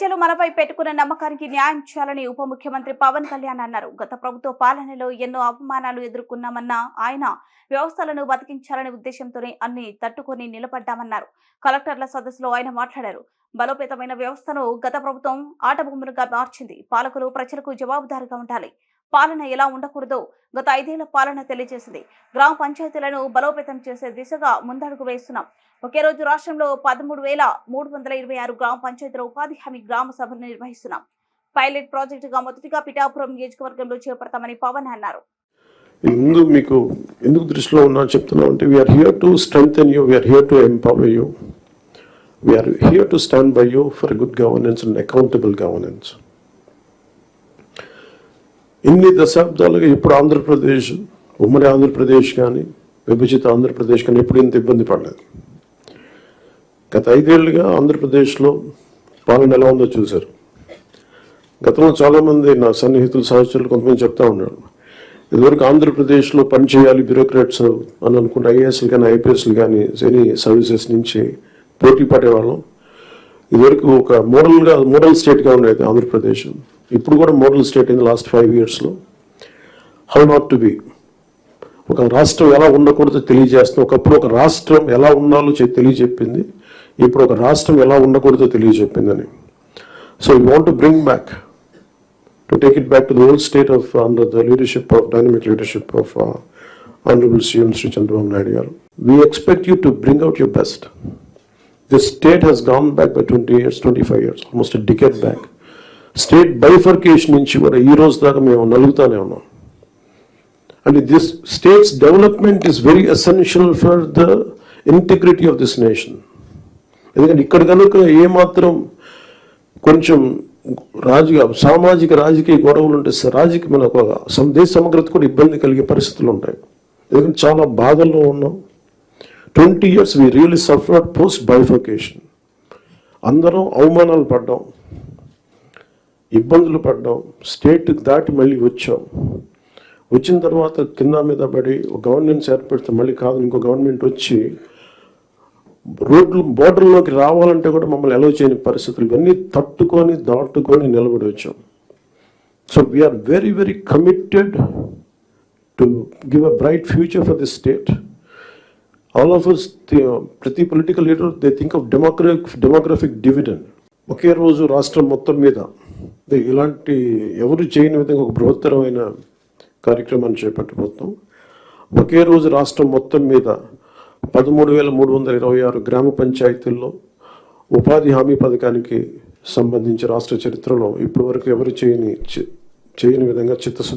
ప్రజలు మనపై పెట్టుకున్న నమ్మకానికి న్యాయం చేయాలని ఉప ముఖ్యమంత్రి పవన్ కళ్యాణ్ అన్నారు. గత ప్రభుత్వ పాలనలో ఎన్నో అవమానాలు ఎదుర్కొన్నామన్న ఆయన వ్యవస్థలను బతికించాలనే ఉద్దేశంతోనే అన్ని తట్టుకొని నిలబడ్డామన్నారు. కలెక్టర్ల సదస్సులో ఆయన మాట్లాడారు. బలోపేతమైన వ్యవస్థను గత ప్రభుత్వం ఆటబొమ్మలుగా మార్చింది. పాలకులు ప్రజలకు జవాబుదారీగా ఉండాలి. పాలన ఎలా ఉండకూడదో గత 5 ఏళ్ల పాలన తెలియజేసింది. గ్రామ పంచాయతీలను బలోపేతం చేసే దిశగా ముందడుగు వేస్తున్నాం. ఒకే రోజు రాష్ట్రంలో 13,326 గ్రామ పంచాయతీల ఉపాధి హామీ గ్రామ సభలు నిర్వహిస్తున్నాం. పైలట్ ప్రాజెక్టుగా మొదటిగా పిఠాపురం నియోజకవర్గంలో చేపడతామని పవన్ అన్నారు. ముందు మీకు ఎందుకు దృష్టిలో ఉన్నా చెప్తున్నాం అంటే we are here to strengthen you, we are here to empower you, we are here to stand by you for good governance and accountable governance. ఇన్ని దశాబ్దాలుగా ఇప్పుడు ఆంధ్రప్రదేశ్, ఉమ్మడి ఆంధ్రప్రదేశ్ కానీ విభజిత ఆంధ్రప్రదేశ్ కానీ ఎప్పుడు ఇంత ఇబ్బంది పడలేదు. గత 5 ఏళ్ళుగా ఆంధ్రప్రదేశ్లో పాలన ఎలా ఉందో చూశారు. గతంలో చాలామంది నా సన్నిహితులు సహచరులు కొంతమంది చెప్తా ఉన్నారు, ఇదివరకు ఆంధ్రప్రదేశ్లో పనిచేయాలి బ్యూరోక్రాట్స్ అని అనుకుంటే ఐఏఎస్లు కానీ ఐపీఎస్లు కానీ ఎనీ సర్వీసెస్ నుంచి పోటీ పడేవాళ్ళం. ఇదివరకు ఒక మోడల్ స్టేట్గా ఉండేది ఆంధ్రప్రదేశ్. ఇప్పుడు కూడా మోడల్ స్టేట్ ఇన్ లాస్ట్ 5 yearsలో. హౌ నాట్ టు బి, ఒక రాష్ట్రం ఎలా ఉండకూడదో తెలియజేస్తుంది. ఒకప్పుడు ఒక రాష్ట్రం ఎలా ఉండాలో తెలియజెప్పింది, ఇప్పుడు ఒక రాష్ట్రం ఎలా ఉండకూడదో తెలియజెప్పిందని. So we want to bring back, to take it back to the old state of under the leadership of dynamic leadership of honourable CM Shri Chandrababu Naidu గారు. We expect you to bring out your best. This state has gone back by 20 years, 25 years, almost a decade back. State bifurcation నుంచి కూడా ఈ రోజు దాకా మేము నలుగుతానే ఉన్నాం. And this state's development is very essential for the integrity of this nation. ఎందుకంటే ఇక్కడ కనుక ఏమాత్రం కొంచెం సామాజిక రాజకీయ గొడవలు ఉంటే దేశ సమగ్రత కూడా ఇబ్బంది కలిగే పరిస్థితులు ఉంటాయి. ఎందుకంటే చాలా బాధల్లో ఉన్నాం. 20 years we really suffered post bifurcation. అందరం అవమానాలు పడ్డాం, ఇబ్బందులు పడ్డాం, స్టేట్ దాటి మళ్ళీ వచ్చాం. వచ్చిన తర్వాత కింద మీద పడి ఒక గవర్నెన్స్ ఏర్పడితే మళ్ళీ కాదు ఇంకో గవర్నమెంట్ వచ్చి బోర్డర్లోకి రావాలంటే కూడా మమ్మల్ని అలౌ చేయని పరిస్థితులు, ఇవన్నీ తట్టుకొని దాటుకొని నిలబడి వచ్చాం. So we are very very committed to give a bright future for this state. All of us, ప్రతి political leader they think of demographic dividend. ఒకే రోజు రాష్ట్రం మొత్తం మీద ఇలాంటి ఎవరు చేయని విధంగా ఒక బృహత్తరమైన కార్యక్రమాన్ని చేపట్టబోతున్నాం. ఒకే రోజు రాష్ట్రం మొత్తం మీద 13,326 గ్రామ పంచాయతీల్లో ఉపాధి హామీ పథకానికి సంబంధించి రాష్ట్ర చరిత్రలో ఇప్పటి వరకు ఎవరు చేయని విధంగా చిత్తశుద్ధి